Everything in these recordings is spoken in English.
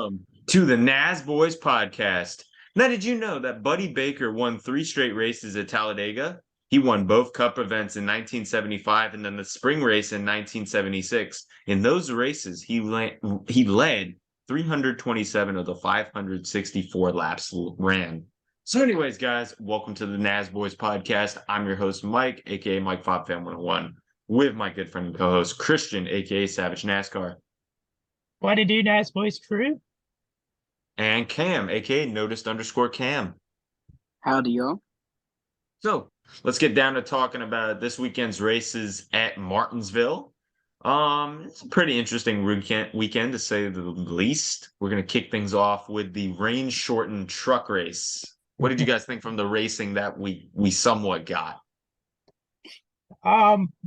welcome to the Nasboys podcast. Now, did you know that Buddy Baker won 3 straight races at Talladega? He won both Cup events in 1975 and then the spring race in 1976. In those races, he led 327 of the 564 laps ran. So anyways, guys, welcome to the Nasboys podcast. I'm your host, Mike, a.k.a. Mike Fob Fan 101, with my good friend and co-host, Christian, a.k.a. Savage NASCAR. What to do, Nasboys crew? And Cam, aka Noticed_Cam. Howdy, y'all. So let's get down to talking about this weekend's races at Martinsville. It's a pretty interesting weekend to say the least. We're gonna kick things off with the rain-shortened truck race. What did you guys think from the racing that we somewhat got?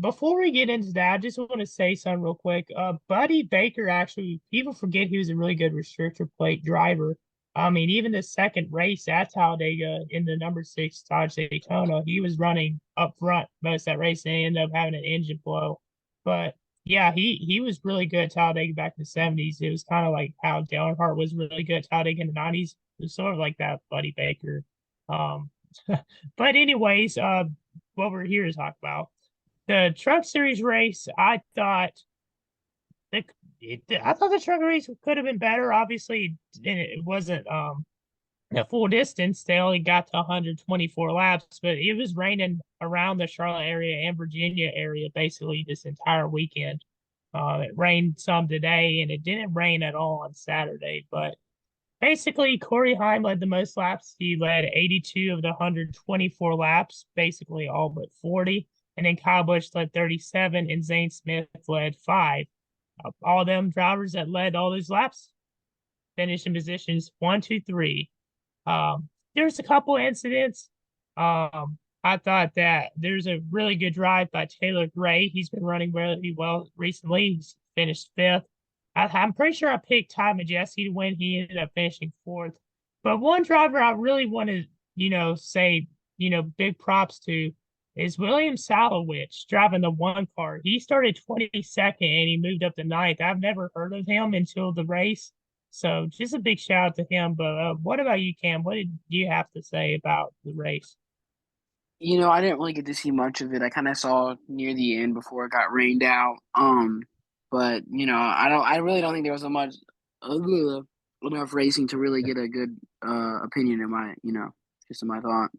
Before we get into that, I just want to say something real quick. Buddy Baker, actually, people forget he was a really good restrictor plate driver. I mean, even the second race at Talladega in the number 6 Dodge Daytona, he was running up front most of that race and ended up having an engine blow. But yeah, he was really good at Talladega back in the 70s. It was kind of like how Dale Earnhardt was really good at Talladega in the 90s. It was sort of like that, Buddy Baker. But anyways, what we're here to talk about. The Truck Series race, I thought the truck race could have been better. Obviously, it wasn't a full distance. They only got to 124 laps, but it was raining around the Charlotte area and Virginia area basically this entire weekend. It rained some today, and it didn't rain at all on Saturday. But basically, Corey Heim led the most laps. He led 82 of the 124 laps, basically all but 40. And then Kyle Busch led 37, and Zane Smith led 5. All them drivers that led all those laps finished in positions 1, 2, 3. There's a couple incidents. I thought that there's a really good drive by Taylor Gray. He's been running really well recently. He's finished 5th. I'm pretty sure I picked Ty Majeski to win. He ended up finishing 4th. But one driver I really want to, say, big props to is William Salowich driving the 1 car. He started 22nd and he moved up to 9th. I've never heard of him until the race. So just a big shout out to him. But what about you, Cam? What did you have to say about the race? I didn't really get to see much of it. I kind of saw near the end before it got rained out. But I really don't think there was enough racing to really get a good opinion in my, just in my thought.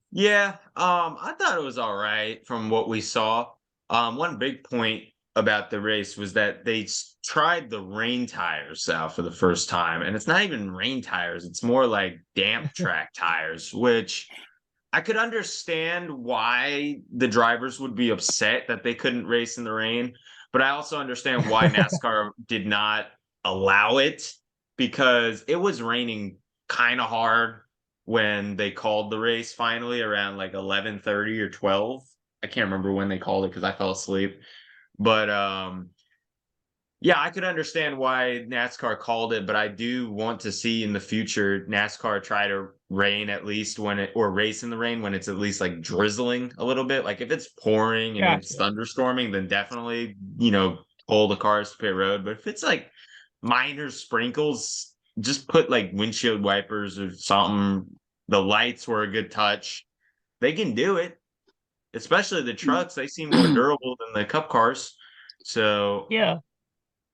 Yeah, I thought it was all right from what we saw. One big point about the race was that they tried the rain tires out for the first time, and it's not even rain tires. It's more like damp track tires, which I could understand why the drivers would be upset that they couldn't race in the rain, but I also understand why NASCAR did not allow it, because it was raining kind of hard when they called the race finally around like 11:30 or 12. I can't remember when they called it because I fell asleep. But yeah, I could understand why NASCAR called it, but I do want to see in the future NASCAR try to rain at least or race in the rain when it's at least like drizzling a little bit. Like if it's pouring and it's thunderstorming, then definitely, pull the cars to pit road. But if it's like minor sprinkles, just put like windshield wipers or something. The lights were a good touch. They can do it, especially the trucks. They seem more durable than the Cup cars. So yeah,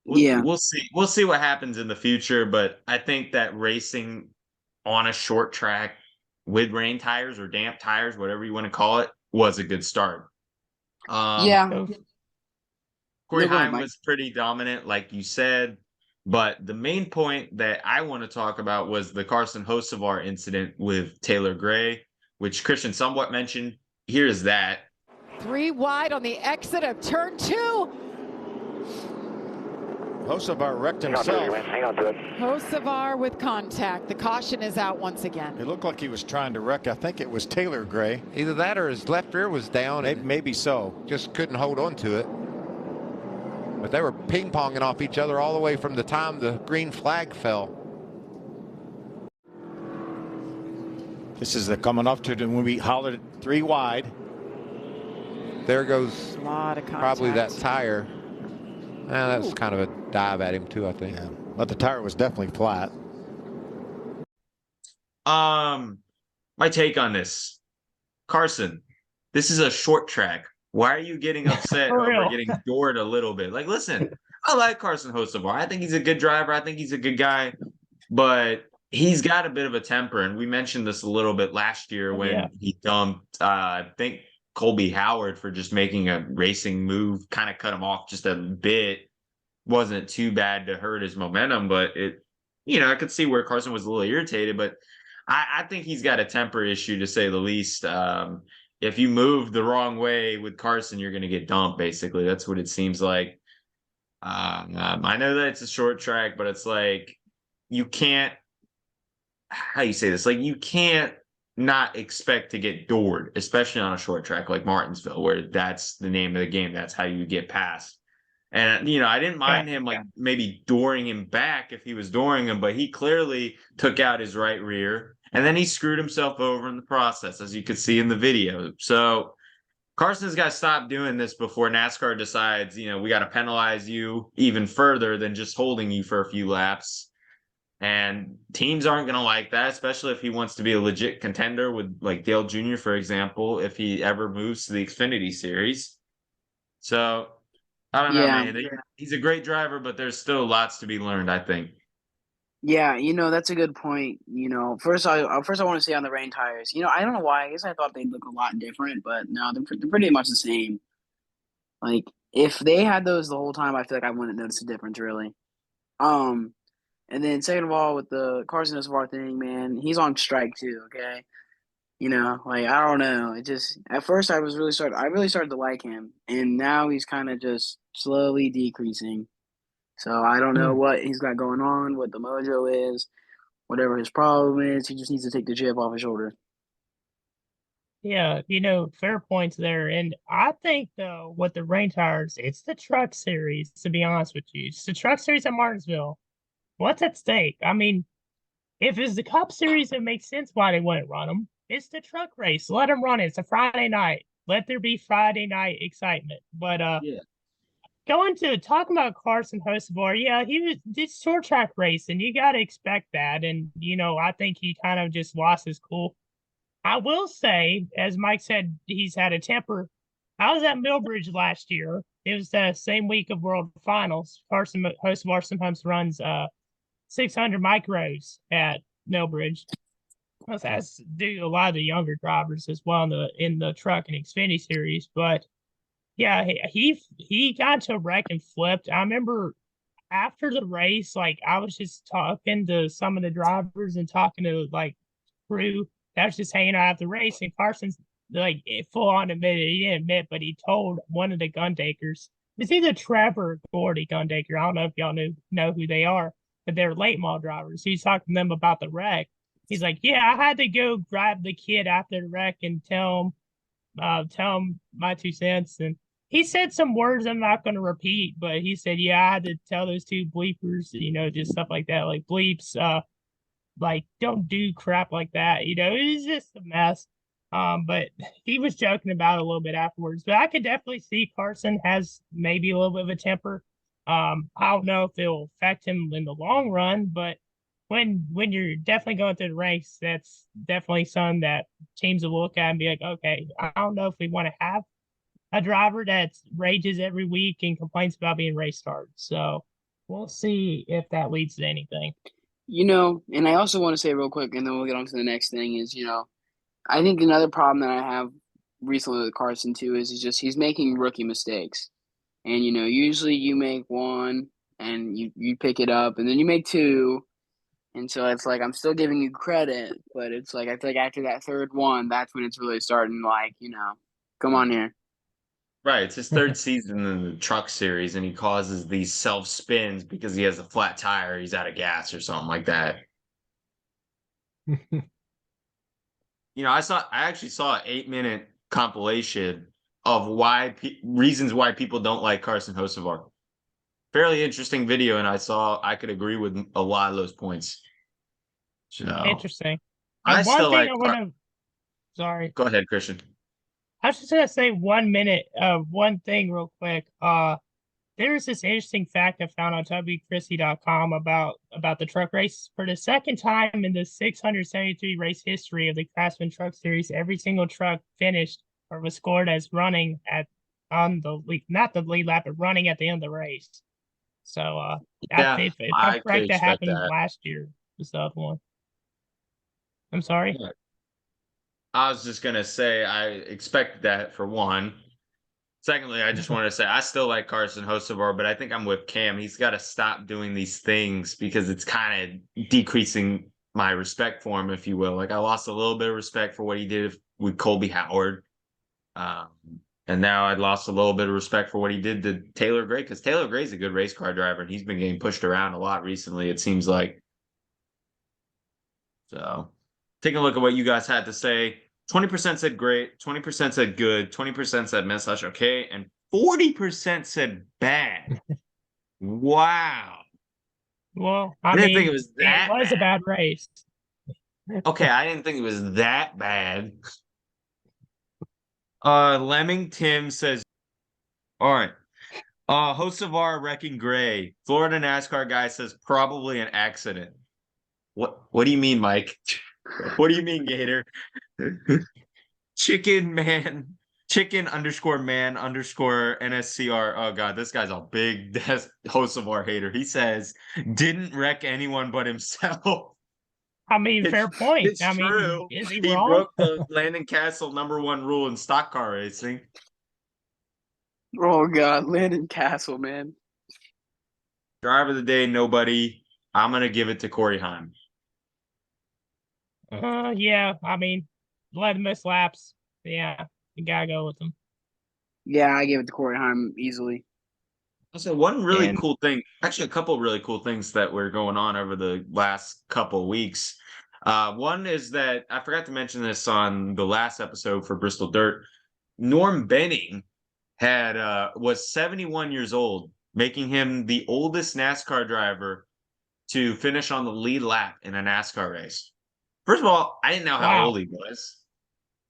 we'll see. We'll see what happens in the future. But I think that racing on a short track with rain tires or damp tires, whatever you want to call it, was a good start. Corey Heim was pretty dominant, like you said. But the main point that I want to talk about was the Carson Hocevar incident with Taylor Gray, which Christian somewhat mentioned. Here's that. 3 wide on the exit of turn 2. Hocevar wrecked himself. Hang on to it. Hocevar with contact. The caution is out once again. It looked like he was trying to wreck. I think it was Taylor Gray. Either that or his left rear was down. Maybe so. Just couldn't hold on to it. But they were ping-ponging off each other all the way from the time the green flag fell. This is the coming up to when we hollered 3 wide. There goes a lot of contact. probably that tire. That's kind of a dive at him too, I think. Yeah. But the tire was definitely flat. My take on this, Carson, this is a short track. Why are you getting upset For over real. getting doored a little bit? Like, listen, I like Carson Hocevar. I think he's a good driver. I think he's a good guy, but he's got a bit of a temper. And we mentioned this a little bit last year when he dumped, I think, Colby Howard for just making a racing move, kind of cut him off just a bit. Wasn't too bad to hurt his momentum, but I could see where Carson was a little irritated, but I think he's got a temper issue to say the least. If you move the wrong way with Carson, you're going to get dumped. Basically, that's what it seems like. I know that it's a short track, but it's like you can't. How you say this? Like you can't not expect to get doored, especially on a short track like Martinsville, where that's the name of the game. That's how you get past. And, I didn't mind him maybe dooring him back if he was dooring him, but he clearly took out his right rear and then he screwed himself over in the process, as you could see in the video. So Carson's got to stop doing this before NASCAR decides, we got to penalize you even further than just holding you for a few laps. And teams aren't going to like that, especially if he wants to be a legit contender with like Dale Jr., for example, if he ever moves to the Xfinity Series. So I don't know, man. He's a great driver, but there's still lots to be learned, I think. Yeah, that's a good point. First I want to say on the rain tires. I don't know why. I guess I thought they'd look a lot different, but no, they're pretty much the same. Like if they had those the whole time, I feel like I wouldn't notice a difference really. And then second of all, with the Carson Hocevar thing, man, he's on strike too. Okay, I don't know. It just at first I really started to like him, and now he's kind of just slowly decreasing. So I don't know what he's got going on, what the mojo is, whatever his problem is. He just needs to take the chip off his shoulder. Yeah, fair points there. And I think though, with the rain tires, it's the truck series, to be honest with you. It's the truck series at Martinsville. What's at stake? I mean, if it's the Cup series, it makes sense why they wouldn't run them. It's the truck race. Let them run it. It's a Friday night. Let there be Friday night excitement. But going to talking about Carson Hocevar, he did short track racing. You got to expect that. And, I think he kind of just lost his cool. I will say, as Mike said, he's had a temper. I was at Millbridge last year. It was the same week of World Finals. Carson Hocevar sometimes runs 600 micros at Millbridge. That's due to a lot of the younger drivers as well in the truck and Xfinity series. But yeah, he got to a wreck and flipped. I remember after the race, like I was just talking to some of the drivers and talking to like crew that was just hanging out at the race, and Carson's like full on admitted he didn't admit, but he told one of the gun takers. It's either Trevor or Gordy Gundaker. I don't know if y'all know who they are, but they're late model drivers. He's talking to them about the wreck. He's like, yeah, I had to go grab the kid after the wreck and tell him my 2 cents. And he said some words I'm not going to repeat, but he said, yeah, I had to tell those two bleepers, just stuff like that, like bleeps, like don't do crap like that. It was just a mess. But he was joking about it a little bit afterwards. But I could definitely see Carson has maybe a little bit of a temper. I don't know if it'll affect him in the long run, but when you're definitely going through the ranks, that's definitely something that teams will look at and be like, okay, I don't know if we want to have a driver that rages every week and complains about being race started. So we'll see if that leads to anything. And I also want to say real quick, and then we'll get on to the next thing is, I think another problem that I have recently with Carson too is he's making rookie mistakes. And, usually you make one and you pick it up and then you make two. And so it's like, I'm still giving you credit, but it's like, I feel like after that third one, that's when it's really starting like, come on here. Right. It's his third season in the truck series, and he causes these self spins because he has a flat tire. He's out of gas or something like that. I actually saw an 8-minute compilation of reasons why people don't like Carson Hocevar. Fairly interesting video, and I could agree with a lot of those points. So interesting. Sorry. Go ahead, Christian. I was just gonna say 1 minute, one thing real quick. there's this interesting fact I found on TubbyChristie.com about the truck race. For the second time in the 673 race history of the Craftsman Truck Series, every single truck finished or was scored as running on the lead, not the lead lap, but running at the end of the race. So Yeah, if I'm I could correct, that expect happened that. last year. Was the other one? I'm sorry. Yeah. I was just gonna say I expect that for one. Secondly, I just want to say I still like Carson Hocevar, but I think I'm with Cam. He's got to stop doing these things because it's kind of decreasing my respect for him, if you will. Like I lost a little bit of respect for what he did with Colby Howard, um, and now I lost a little bit of respect for what he did to Taylor Gray because Taylor Gray's a good race car driver and he's been getting pushed around a lot recently. It seems like. So, taking a look at what you guys had to say. 20% said great, 20% said good, 20% said mess okay, and 40% said bad. Wow. Well, I I didn't think mean, it was it that was a bad. bad race. Okay, I didn't think it was that bad. Lemming Tim says, all right. Hocevar wrecking Gray. Florida NASCAR guy says probably an accident. What do you mean, Mike? What do you mean, Gator? Chicken man, chicken underscore man underscore NSCR. Oh god, this guy's a big host of our hater. He says didn't wreck anyone but himself. I mean, fair point. It's I mean, true. is he He wrong? broke the Landon Castle #1 rule in stock car racing. Oh God, Landon Castle, man. Driver of the day, nobody. I'm gonna give it to Corey Heim. Yeah. I mean, let him miss laps. Yeah, you gotta go with him. Yeah, I gave it to Corey Heim easily. Also, one really And cool thing, actually, a couple really cool things that were going on over the last couple weeks. One is that I forgot to mention this on the last episode for Bristol Dirt. Norm Benning was 71 years old, making him the oldest NASCAR driver to finish on the lead lap in a NASCAR race. First of all, I didn't know how wow, old he was.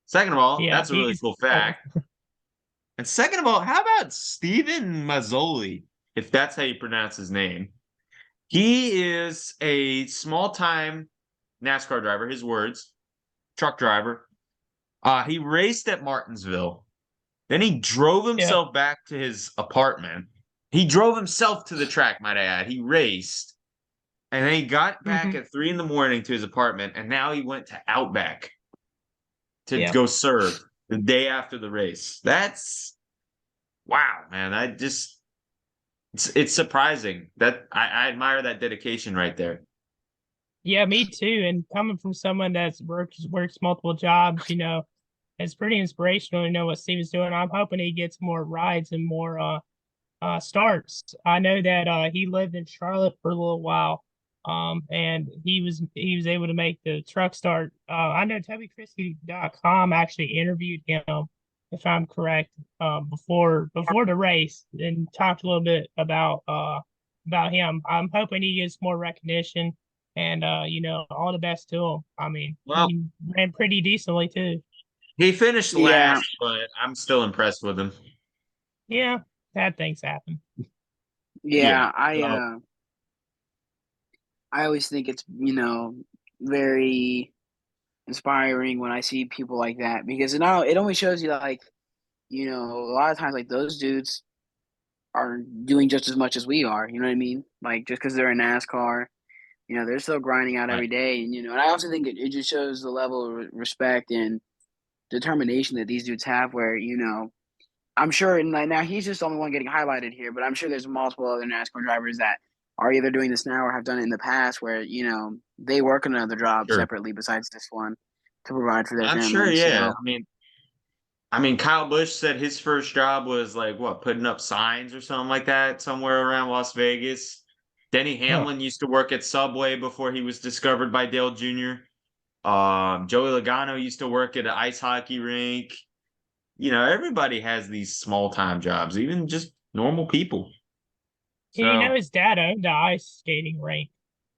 Second of all, yeah, that's a really he's cool old. fact. And second of all, how about Steven Mazzoli, if that's how you pronounce his name? He is a small-time NASCAR driver, his words, truck driver. He raced at Martinsville. Then he drove Yeah. himself back to his apartment. He drove himself to the track, might I add. He raced. And then he got back Hmm. at 3 a.m. to his apartment, and now he went to Outback to Yeah. go serve the day after the race. That's wow, man. It's surprising that I admire that dedication right there. Yeah, me too. And coming from someone that's works multiple jobs, it's pretty inspirational to know what Steven's doing. I'm hoping he gets more rides and more starts. I know that he lived in Charlotte for a little while. And he was able to make the truck start. I know TubbyChristie.com actually interviewed him, if I'm correct, before the race and talked a little bit about him. I'm hoping he gets more recognition and all the best to him. I mean, Well, he ran pretty decently too. he finished Yeah, last, but I'm still impressed with him. Yeah, bad things happen. Yeah. yeah. So, I always think it's very inspiring when I see people like that because it only shows you like a lot of times like those dudes are doing just as much as we are. You know what I mean? Like just because they're in NASCAR, they're still grinding out right. every day, and I also think it just shows the level of respect and determination that these dudes have. Where I'm sure, and like, now he's just the only one getting highlighted here, but I'm sure there's multiple other NASCAR drivers that are either doing this now or have done it in the past, where they work another job Sure. separately besides this one to provide for their I'm sure, family. yeah. So I mean, Kyle Busch said his first job was like what, putting up signs or something like that somewhere around Las Vegas. Denny Huh. Hamlin used to work at Subway before he was discovered by Dale Jr. Joey Logano used to work at an ice hockey rink. Everybody has these small time jobs, even just normal people. So His dad owned the ice skating rink,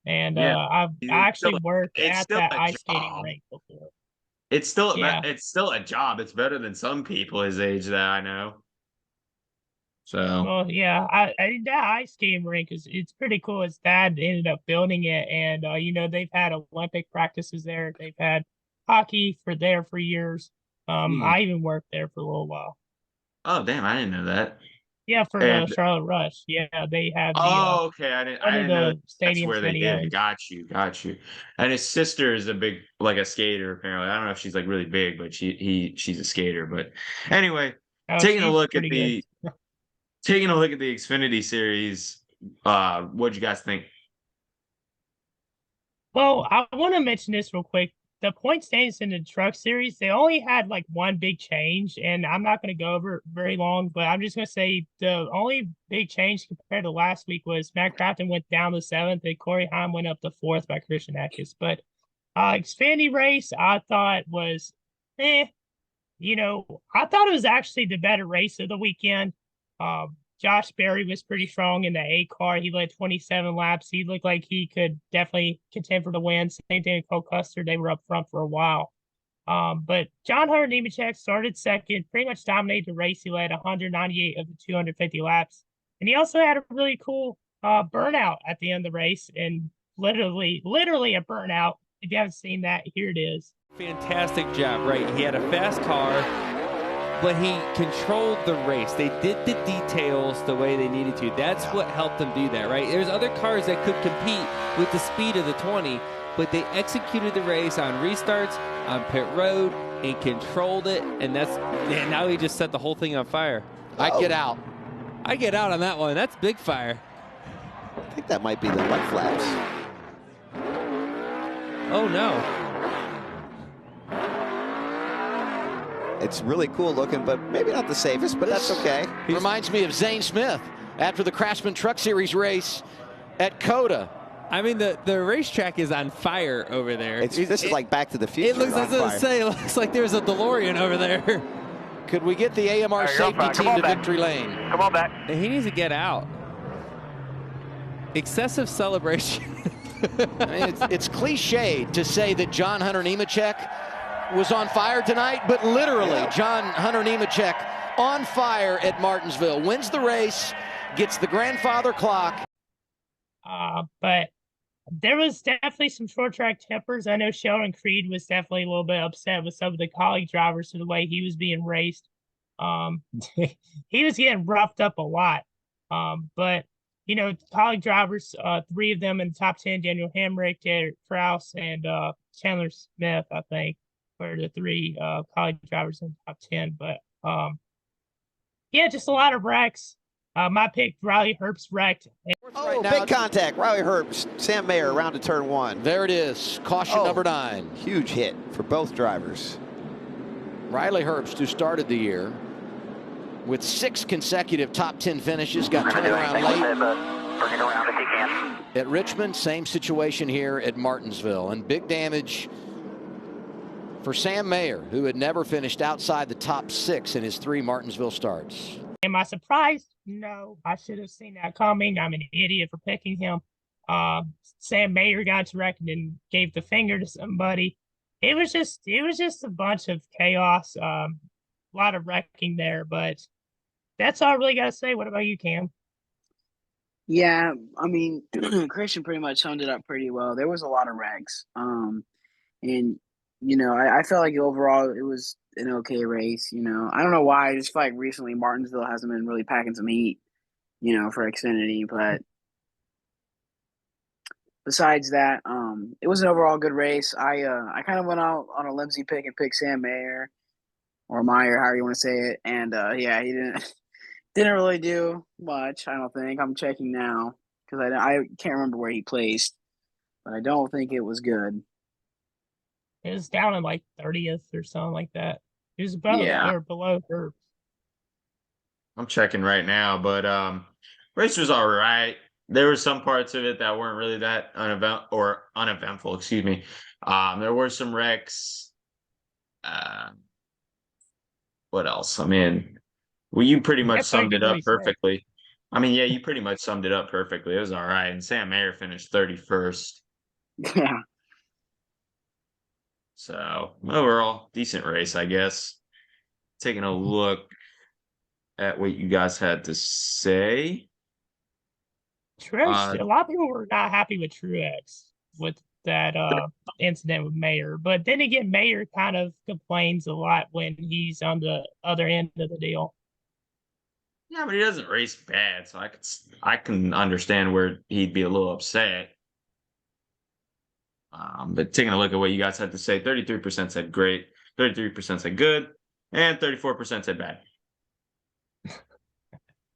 and yeah, I it's still actually worked it's at still that a ice skating job. rink before. It's still Yeah, it's still a job. It's better than some people his age that I know. So Well, yeah, I that ice skating rink is it's pretty cool. His dad ended up building it, and they've had Olympic practices there. They've had hockey for years. hmm. I even worked there for a little while. Oh damn, I didn't know that. Yeah, for the And Charlotte Rush. Yeah, they have the oh, okay, one I of didn't know the that's stadiums where that they he did it. owns. Got you. And his sister is a big like a skater apparently. I don't know if she's like really big, but she's a skater. But anyway, Oh, taking a she's look at pretty good. the Xfinity series, what'd you guys think? Well, I want to mention this real quick. The point standings in the truck series, they only had like one big change, and I'm not going to go over it very long, but I'm just going to say the only big change compared to last week was Matt Crafton went down to seventh, and Corey Heim went up to fourth by Christian Eckes. But Xfinity race, I thought was, eh, I thought it was actually the better race of the weekend. Josh Berry was pretty strong in the A car. He led 27 laps. He looked like he could definitely contend for the win. Same thing with Cole Custer. They were up front for a while. But John Hunter Nemechek started second, pretty much dominated the race. He led 198 of the 250 laps. And he also had a really cool burnout at the end of the race, and literally a burnout. If you haven't seen that, here it is. Fantastic job, right? He had a fast car, but he controlled the race. They did the details the way they needed to. That's what helped them do that, right? There's other cars that could compete with the speed of the 20, but they executed the race on restarts, on pit road, and controlled it. And now he just set the whole thing on fire. I get out. I get out on that one. That's big fire. I think that might be the mud flaps. Oh, no. It's really cool looking, but maybe not the safest, but that's okay. Reminds me of Zane Smith after the Craftsman Truck Series race at Coda. I mean, the racetrack is on fire over there. This is like Back to the Future. It looks, it looks like there's a DeLorean over there. Could we get the AMR safety team to victory lane? Come on back. He needs to get out. Excessive celebration. I mean, it's cliche to say that John Hunter Nemechek was on fire tonight, but literally John Hunter Nemechek on fire at Martinsville, wins the race, gets the grandfather clock. But there was definitely some short track tempers. I know Sheldon Creed was definitely a little bit upset with some of the colleague drivers for the way he was being raced. He was getting roughed up a lot. But colleague drivers, three of them in the top 10, Daniel Hamrick, Derek Kraus, and Chandler Smith, I think, were the three colleague drivers in the top 10. But yeah, just a lot of wrecks. My pick, Riley Herbst wrecked. Oh, big contact. Riley Herbst, Sam Mayer, around to turn one. There it is. Caution number 9. Huge hit for both drivers. Riley Herbst, who started the year with 6 consecutive top 10 finishes, got turned around late. At Richmond, same situation here at Martinsville. And big damage for Sam Mayer, who had never finished outside the top 6 in his 3 Martinsville starts. Am I surprised? No, I should have seen that coming. I'm an idiot for picking him. Sam Mayer got wrecked and gave the finger to somebody. It was just a bunch of chaos. A lot of wrecking there, but that's all I really got to say. What about you, Cam? Yeah, I mean, Christian pretty much summed it up pretty well. There was a lot of wrecks. And I felt like overall it was an okay race. I don't know why. I just feel like recently Martinsville hasn't been really packing some heat, for Xfinity. But besides that, it was an overall good race. I kind of went out on a limsy pick and picked Sam Mayer or Meyer, however you want to say it. And yeah, he didn't really do much. I don't think. I'm checking now because I can't remember where he placed, but I don't think it was good. It was down in like 30th or something like that. It was above or below her. I'm checking right now, but race was all right. There were some parts of it that weren't really that uneventful, excuse me. There were some wrecks. What else? I mean, well, you pretty much summed it up perfectly. I mean, yeah, you pretty much summed it up perfectly. It was all right. And Sam Mayer finished 31st. Yeah. So overall, decent race, I guess. Taking a look at what you guys had to say. Truex, a lot of people were not happy with Truex with that incident with Mayer. But then again, Mayer kind of complains a lot when he's on the other end of the deal. Yeah, but he doesn't race bad, so I can understand where he'd be a little upset. But taking a look at what you guys had to say, 33% said great, 33% said good, and 34% said bad.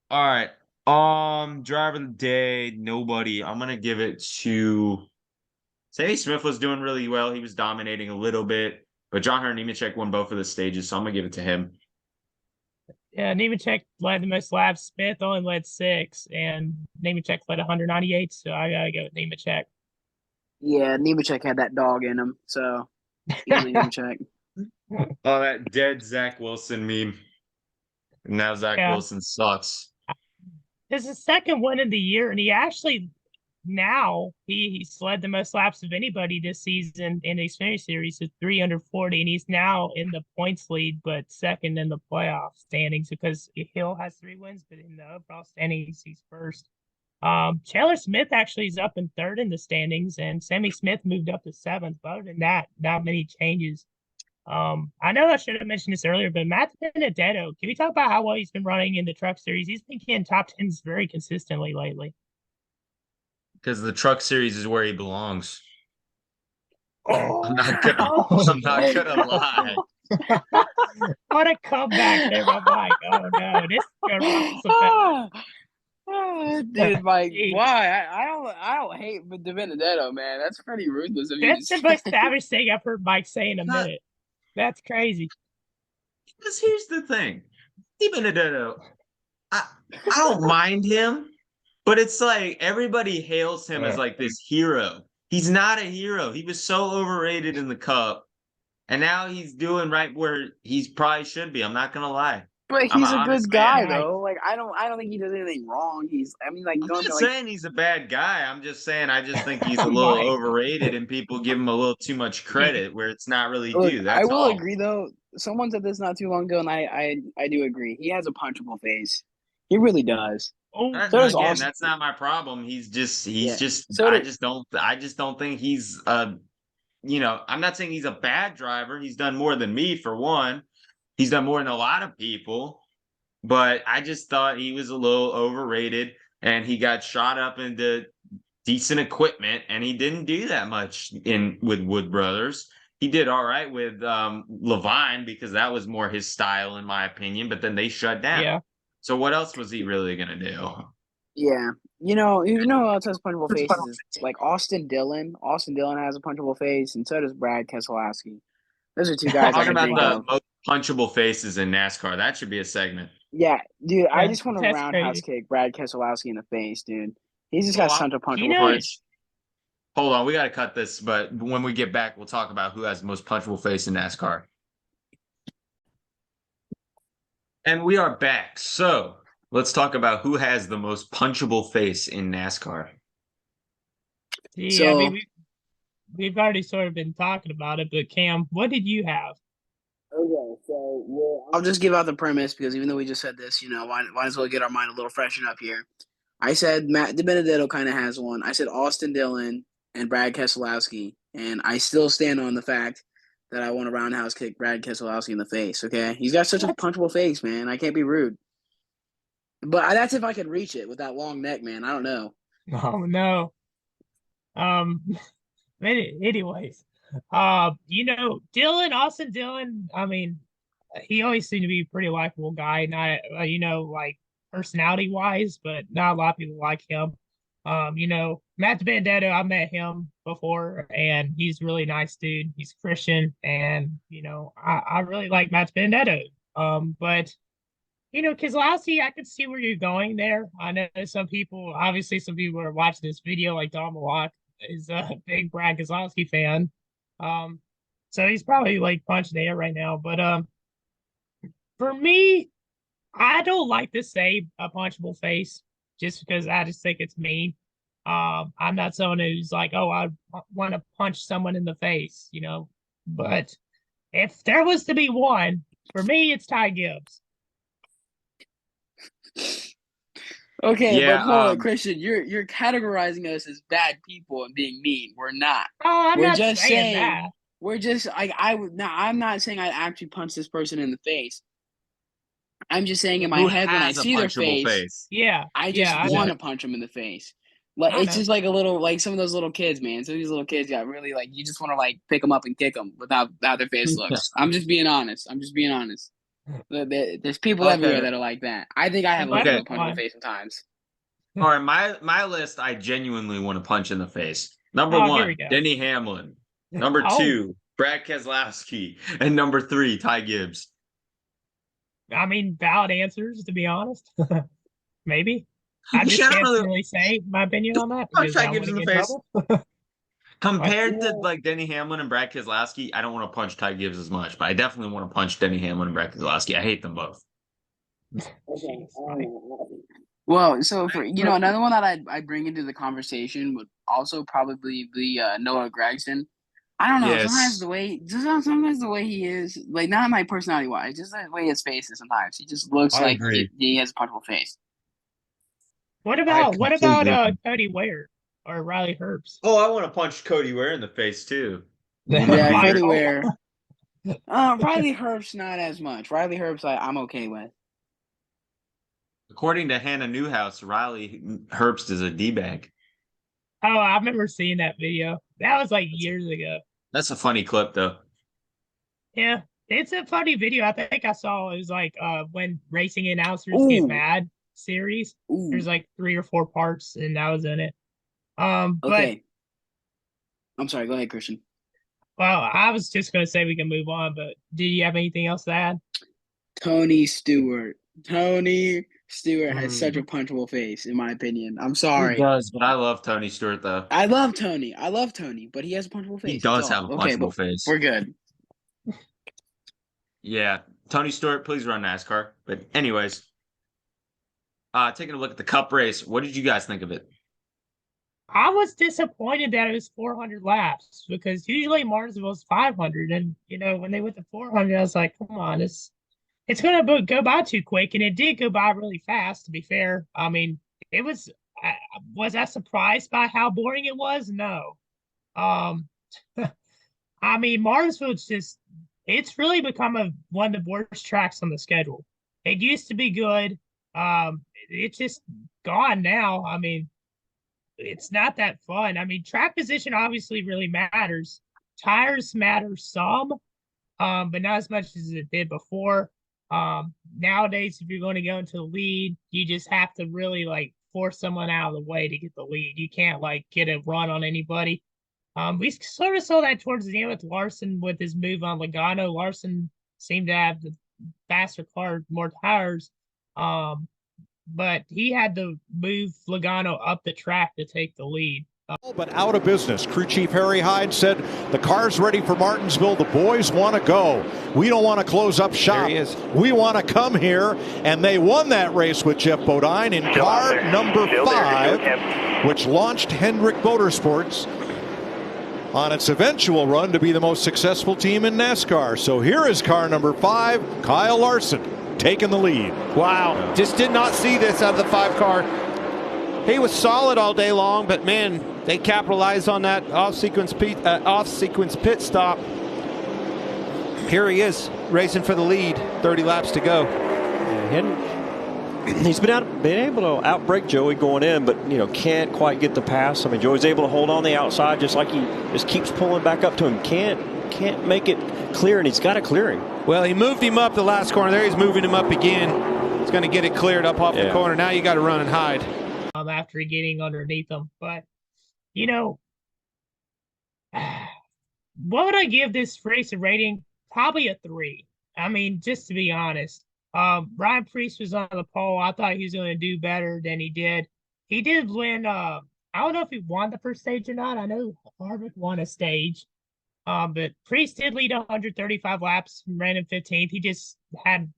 All right. Driver of the day, nobody. I'm gonna give it to Sammy Smith was doing really well. He was dominating a little bit, but John Hunter Nemechek won both of the stages, so I'm gonna give it to him. Yeah, Nemechek led the most laps. Smith only led 6, and Nemechek led 198. So I gotta go with Nemechek. Yeah, Nemechek had that dog in him, so Nemechek. Oh, that dead Zach Wilson meme. Now Zach Wilson sucks. It's his second win of the year, and he actually now he's led the most laps of anybody this season in the Xfinity Series at 340, and he's now in the points lead, but second in the playoff standings because Hill has 3 wins, but in the overall standings he's first. Chandler Smith actually is up in third in the standings, and Sammy Smith moved up to 7th. But other than that, not many changes. I know I should have mentioned this earlier, but Matt Benedetto, can we talk about how well he's been running in the Truck Series? He's been getting top 10s very consistently lately. Because the Truck Series is where he belongs. Oh, I'm not gonna lie. What a comeback there, my Mike. Oh no, this is gonna ruffle some feathers. Dude, Mike, why? I don't hate De Benedetto, man. That's pretty ruthless of you. That's the most savage thing I've heard Mike say in a minute. That's crazy. Because here's the thing. De Benedetto, I don't mind him, but it's like everybody hails him as like this hero. He's not a hero. He was so overrated in the Cup, and now he's doing right where he probably should be. I'm not gonna lie. But he's a good guy, though. Like I don't think he does anything wrong. I'm not saying he's a bad guy. I'm just saying I just think he's a little overrated, and people give him a little too much credit where it's not really due. That's I will agree, though. Someone said this not too long ago, and I do agree. He has a punchable face. He really does. That's not my problem. I just don't think he's I'm not saying he's a bad driver. He's done more than me for one. He's done more than a lot of people, but I just thought he was a little overrated, and he got shot up into decent equipment, and he didn't do that much with Wood Brothers. He did all right with Levine because that was more his style, in my opinion, but then they shut down. Yeah. So what else was he really going to do? Yeah. You know who else has punchable faces? Like Austin Dillon. Austin Dillon has a punchable face, and so does Brad Keselowski. Those are 2 guys I can think of. Most punchable faces in NASCAR. That should be a segment. Yeah, dude. I just want to roundhouse kick Brad Keselowski in the face, dude. He's just got such a punchable face. Hold on, we got to cut this, but when we get back, we'll talk about who has the most punchable face in NASCAR. And we are back. So let's talk about who has the most punchable face in NASCAR. Yeah, I mean, we've already sort of been talking about it, but Cam, what did you have? Okay, so I'll just give out the premise because even though we just said this, might as well get our mind a little freshened up here. I said Matt DiBenedetto kind of has one. I said Austin Dillon and Brad Keselowski, and I still stand on the fact that I want to roundhouse kick Brad Keselowski in the face. Okay, he's got such a punchable face, man. I can't be rude, but that's if I could reach it with that long neck, man. I don't know. Oh no. Anyways, Austin Dillon, I mean, he always seemed to be a pretty likable guy, not, like personality wise, but not a lot of people like him. Matt DiBenedetto, I met him before, and he's a really nice dude. He's Christian, and, I really like Matt DiBenedetto. But, Keselowski, I could see where you're going there. I know some people are watching this video, like Don Malak is a big Brad Keselowski fan. So he's probably like punching the air right now. But for me, I don't like to say a punchable face just because I just think it's mean. I'm not someone who's like, oh, I want to punch someone in the face, But if there was to be one, for me, it's Ty Gibbs. Okay, but Yeah, hold on, Christian. You're categorizing us as bad people and being mean. We're not. Oh, I'm We're not just saying saying. that. We're just like I would. Now, I'm not saying I'd actually punch this person in the face. I'm just saying in my who head when I has a see their punchable face, face? Yeah, I yeah, just I want know. to punch them in the face. Like I it's know. just like a little like some of those little kids, man. Some of these little kids got really like you just want to like pick them up and kick them without how their face looks. I'm just being honest. I'm just being honest. There's people everywhere Okay. that are like that. I think I have And a little bit Okay. of a punchable face sometimes. All right, my list, I genuinely want to punch in the face. Number Oh, here we one, go. Denny Hamlin. Number Oh. two, Brad Keselowski. And number three, Ty Gibbs. I mean, valid answers, to be honest. Maybe. I just Shut can't up. really say my opinion on that Punch because Ty I don't Gibbs want to in the get in face. trouble. Compared to like Denny Hamlin and Brad Keselowski, I don't want to punch Ty Gibbs as much, but I definitely want to punch Denny Hamlin and Brad Keselowski. I hate them both. Jeez, Well, so for another one that I bring into the conversation would also probably be Noah Gregson. I don't know. Yes. Sometimes the way he is, like not my personality wise, just the way his face is. Sometimes he just looks I like agree. he has a punchable face. What I about completely agree. Cody Ware or Riley Herbst? Oh, I want to punch Cody Ware in the face too. Yeah, Fire. Cody Ware. Riley Herbst not as much. Riley Herbst I'm okay with. According to Hannah Newhouse, Riley Herbst is a D-bag. Oh, I remember seeing that video. That was like years ago. That's a funny clip, though. Yeah, it's a funny video. I think I saw it was like when racing announcers Ooh. get mad series. Ooh. There's like 3 or 4 parts, and that was in it. But Okay. I'm sorry. Go ahead, Christian. well, I was just gonna say we can move on, but do you have anything else to add? Tony Stewart. Tony Stewart has such a punchable face, in my opinion. I'm sorry. He does, but I love Tony Stewart, though. I love Tony, but he has a punchable face. He does that's all. have a Okay, punchable but face. we're good. Yeah. Tony Stewart, please run NASCAR. But anyways, taking a look at the Cup race, what did you guys think of it? I was disappointed that it was 400 laps because usually Martinsville is 500, and when they went to 400, I was like, come on, it's going to go by too quick, and it did go by really fast. To be fair, I mean, it was. Was I surprised by how boring it was? No. I mean, Martinsville's it's really become one of the worst tracks on the schedule. It used to be good. It's just gone now. I mean, it's not that fun. I mean, track position obviously really matters. Tires matter some, but not as much as it did before. Nowadays, if you're going to go into the lead, you just have to really like force someone out of the way to get the lead. You can't like get a run on anybody. We sort of saw that towards the end with Larson with his move on Logano. Larson seemed to have the faster car, more tires. But he had to move Logano up the track to take the lead. But out of business. Crew Chief Harry Hyde said the car's ready for Martinsville. The boys want to go. We don't want to close up shop. There he is. We want to come here. And they won that race with Jeff Bodine in car number 5, which launched Hendrick Motorsports on its eventual run to be the most successful team in NASCAR. So here is car number 5, Kyle Larson, taking the lead. Wow. Just did not see this out of the 5 car. He was solid all day long, but man, they capitalized on that off-sequence pit stop. Here he is, racing for the lead. 30 laps to go. He's been able to outbrake Joey going in, but can't quite get the pass. I mean, Joey's able to hold on the outside, just like he just keeps pulling back up to him. Can't make it clear, and he's got to clear him. Well, he moved him up the last corner. There he's moving him up again. He's going to get it cleared up off the corner. Now you got to run and hide. After getting underneath them, but what would I give this race a rating? Probably a 3. I mean, just to be honest, Ryan Preece was on the pole. I thought he was going to do better than he did. He did win. I don't know if he won the first stage or not. I know Harvick won a stage, but Preece did lead 135 laps, ran in 15th. He just had.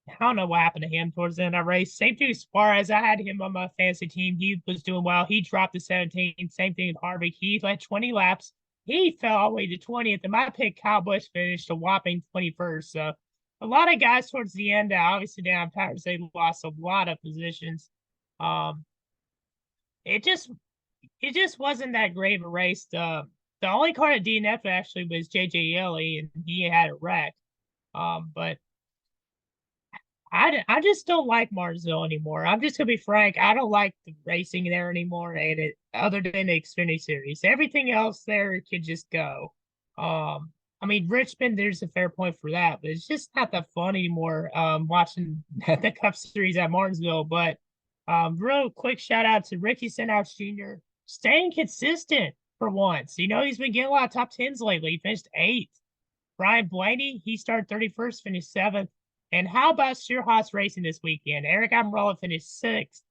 I don't know what happened to him towards the end of that race. Same thing as far as I had him on my fantasy team. He was doing well. He dropped to 17. Same thing with Harvick. He led 20 laps. He fell all the way to 20th. And my pick, Kyle Busch, finished a whopping 21st. So, a lot of guys towards the end, obviously down tires, they lost a lot of positions. Um, it just wasn't that great of a race. The only car at DNF actually was JJ Yelly, and he had a wreck. But I just don't like Martinsville anymore. I'm just gonna be frank. I don't like the racing there anymore, and other than the Xfinity Series, everything else there could just go. I mean Richmond, there's a fair point for that, but it's just not that fun anymore. Watching the Cup Series at Martinsville. But real quick shout out to Ricky Stenhouse Jr. staying consistent for once. You know he's been getting a lot of top tens lately. He finished 8th. Brian Blaney, he started 31st, finished 7th. And how about Shearhouse Racing this weekend? Eric Amarola finished 6th,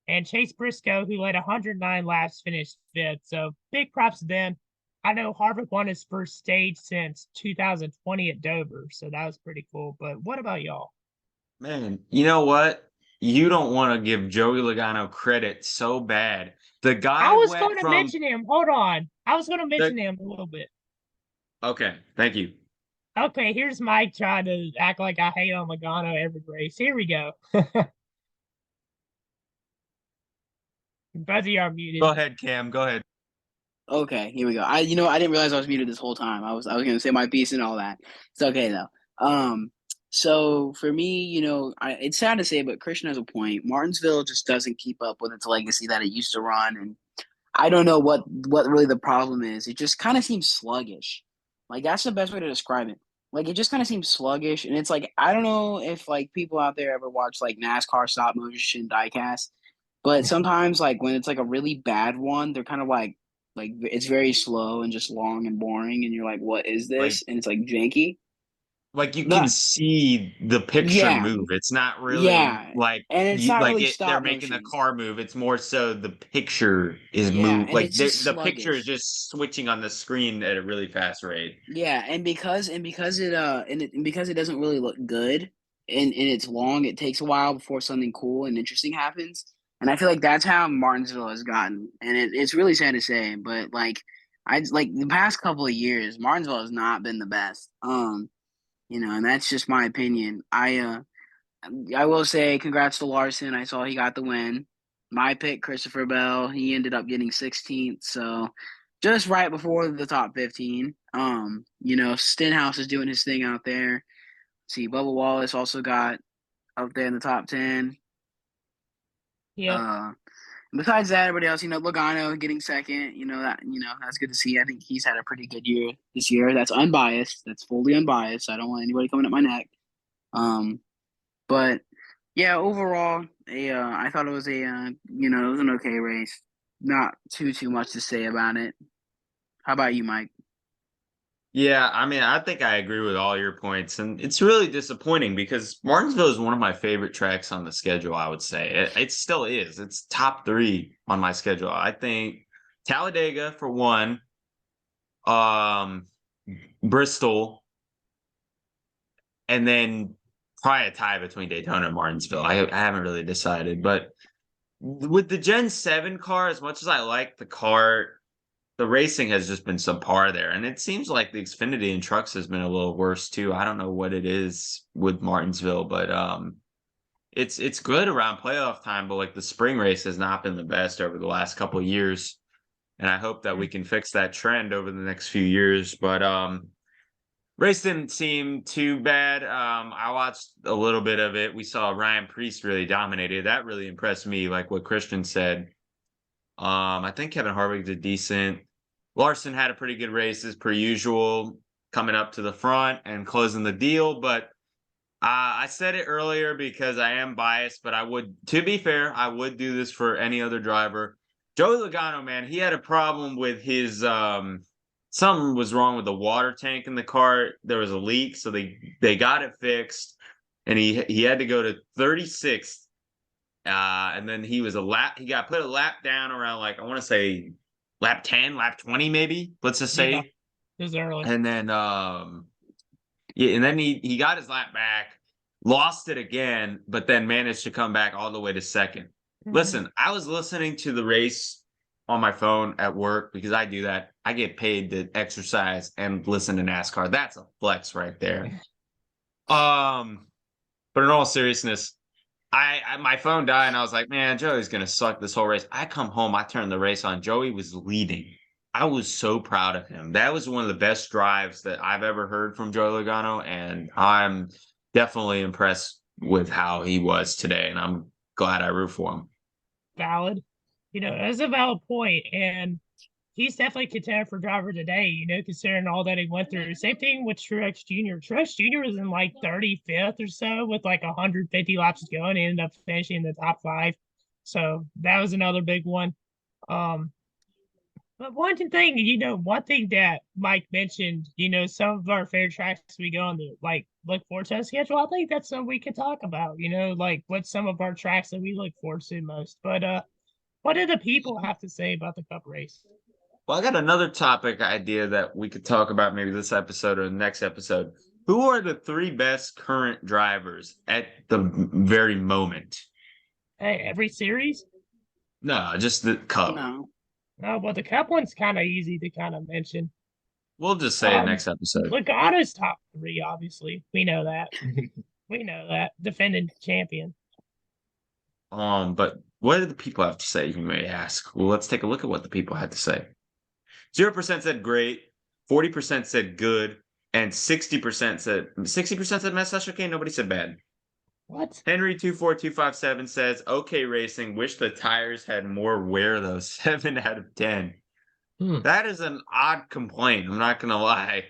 and Chase Briscoe, who led 109 laps, finished 5th. So big props to them. I know Harvick won his first stage since 2020 at Dover, so that was pretty cool. But what about y'all? Man, you know what? You don't want to give Joey Logano credit so bad. The guy I was went going to from mention him. Hold on. I was going to mention him a little bit. Okay, thank you. Okay, here's Mike trying to act like I hate on Logano every race. Here we go. Both of you are muted. Go ahead, Cam. Go ahead. Okay, here we go. I didn't realize I was muted this whole time. I was gonna say my piece and all that. It's okay though. So for me, it's sad to say, but Christian has a point. Martinsville just doesn't keep up with its legacy that it used to run, and I don't know what really the problem is. It just kind of seems sluggish. Like that's the best way to describe it. Like it just kind of seems sluggish, and it's like I don't know if like people out there ever watch like NASCAR stop motion diecast, but sometimes like when it's like a really bad one, they're kind of like it's very slow and just long and boring, and you're like, what is this? And it's like janky. Like you can see the picture move. It's not really like and it's not really they're stop making motion. the car move. It's more so the picture is moved. Like the picture is just switching on the screen at a really fast rate. Yeah, and because it doesn't really look good and it's long, it takes a while before something cool and interesting happens. And I feel like that's how Martinsville has gotten. And it's really sad to say, but like the past couple of years, Martinsville has not been the best. And that's just my opinion. I will say congrats to Larson. I saw he got the win. My pick, Christopher Bell, he ended up getting 16th, so just right before the top 15. Stenhouse is doing his thing out there. See, Bubba Wallace also got up there in the top 10. Yeah. Besides that, everybody else, Logano getting second, that's good to see. I think he's had a pretty good year this year. That's unbiased. That's fully unbiased. I don't want anybody coming at my neck. But yeah, overall, I thought it was it was an okay race. Not too much to say about it. How about you, Mike? Yeah, I mean, I think I agree with all your points, and it's really disappointing because Martinsville is one of my favorite tracks on the schedule. I would say it still is. It's top 3 on my schedule. I think Talladega for one, Bristol, and then probably a tie between Daytona and Martinsville. I haven't really decided, but with the Gen 7 car, as much as I like the car, the racing has just been subpar there. And it seems like the Xfinity and trucks has been a little worse too. I don't know what it is with Martinsville, but it's good around playoff time, but like the spring race has not been the best over the last couple of years. And I hope that we can fix that trend over the next few years. But race didn't seem too bad. I watched a little bit of it. We saw Ryan Preece really dominated. That really impressed me, like what Christian said. I think Kevin Harvick did decent. Larson had a pretty good race as per usual, coming up to the front and closing the deal. But I said it earlier because I am biased, but to be fair, I would do this for any other driver. Joey Logano, man, he had a problem with his something was wrong with the water tank in the car. There was a leak, so they got it fixed, and he had to go to 36th. And then he got put a lap down around, like, I want to say lap 10, lap 20, maybe. Let's just say. Yeah, it was early. And then, and then he got his lap back, lost it again, but then managed to come back all the way to second. Mm-hmm. Listen, I was listening to the race on my phone at work because I do that. I get paid to exercise and listen to NASCAR. That's a flex right there. But in all seriousness, my phone died and I was like, man, Joey's gonna suck this whole race. I come home, I turned the race on. Joey was leading. I was so proud of him. That was one of the best drives that I've ever heard from Joey Logano, and I'm definitely impressed with how he was today, and I'm glad I root for him. Valid. That's a valid point, and he's definitely a contender for driver today, considering all that he went through. Same thing with Truex Jr. Truex Jr. was in like 35th or so with like 150 laps to go and he ended up finishing in the top 5. So that was another big one. But one thing that Mike mentioned, some of our favorite tracks we go on the look forward to the schedule. I think that's something we can talk about, like what's some of our tracks that we look forward to most. But what do the people have to say about the Cup race? Well, I got another topic idea that we could talk about maybe this episode or the next episode. Who are the 3 best current drivers at the very moment? Hey, every series? No, just the Cup. No. Oh, well, the Cup one's kind of easy to kind of mention. We'll just say it next episode. Logano's top 3, obviously. We know that. We know that. Defending champion. But what do the people have to say, you may ask? Well, let's take a look at what the people had to say. 0% said great, 40% said good, and 60% said mess. That's okay. Nobody said bad. What? Henry24257 says, okay, racing. Wish the tires had more wear though. 7 out of 10. That is an odd complaint. I'm not gonna lie.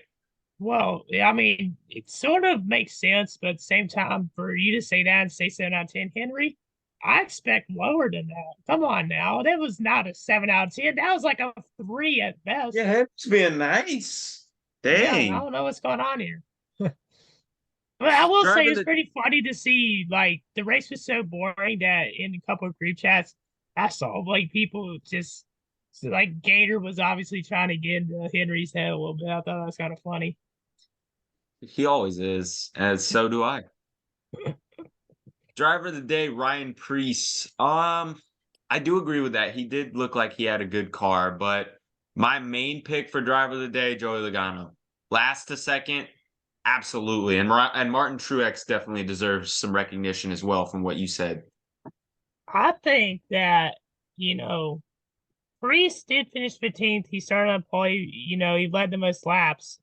Well, I mean, it sort of makes sense, but at the same time, for you to say that and say 7 out of 10, Henry, I expect lower than that. Come on now. That was not a 7 out of 10. That was like a 3 at best. Yeah, Henry's being nice. Dang. Yeah, I don't know what's going on here. But I will say it's pretty funny to see, like, the race was so boring that in a couple of group chats, I saw, like, people just, like, Gator was obviously trying to get into Henry's head a little bit. I thought that was kind of funny. He always is, and so do I. Driver of the day, Ryan Preece. I do agree with that. He did look like he had a good car, but my main pick for driver of the day, Joey Logano. Last to second, absolutely. And Martin Truex definitely deserves some recognition as well from what you said. I think that, Preece did finish 15th. He started on pole. He led the most laps.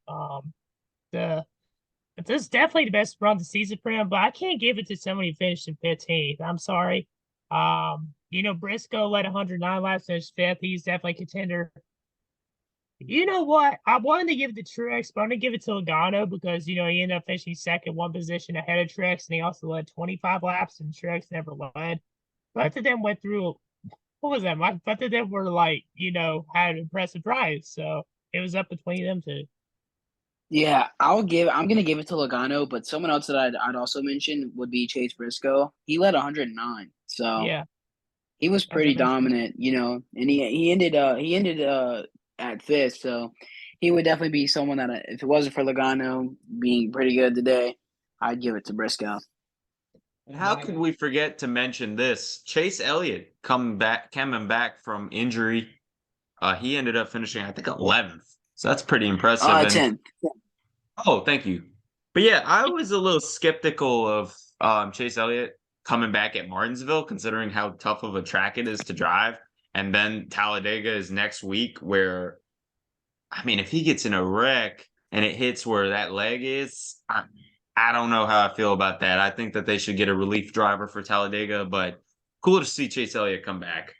But this is definitely the best run of the season for him, but I can't give it to somebody who finished in 15th. I'm sorry. Briscoe led 109 laps, finished 5th. He's definitely a contender. You know what? I wanted to give it to Truex, but I'm going to give it to Logano because, he ended up finishing second, 1 position ahead of Truex, and he also led 25 laps, and Truex never led. Both of them went through, what was that, Mike? Both of them were had impressive drives, so it was up between them two. Yeah, I'm gonna give it to Logano, but someone else that I'd also mention would be Chase Briscoe. He led 109, so yeah, he was pretty dominant, and he ended at 5th, so he would definitely be someone that if it wasn't for Logano being pretty good today, I'd give it to Briscoe. And how could we forget to mention this? Chase Elliott coming back from injury. He ended up finishing, I think, 11th. So that's pretty impressive. 10th. Oh, thank you. But yeah, I was a little skeptical of Chase Elliott coming back at Martinsville, considering how tough of a track it is to drive. And then Talladega is next week where, I mean, if he gets in a wreck and it hits where that leg is, I don't know how I feel about that. I think that they should get a relief driver for Talladega, but cool to see Chase Elliott come back.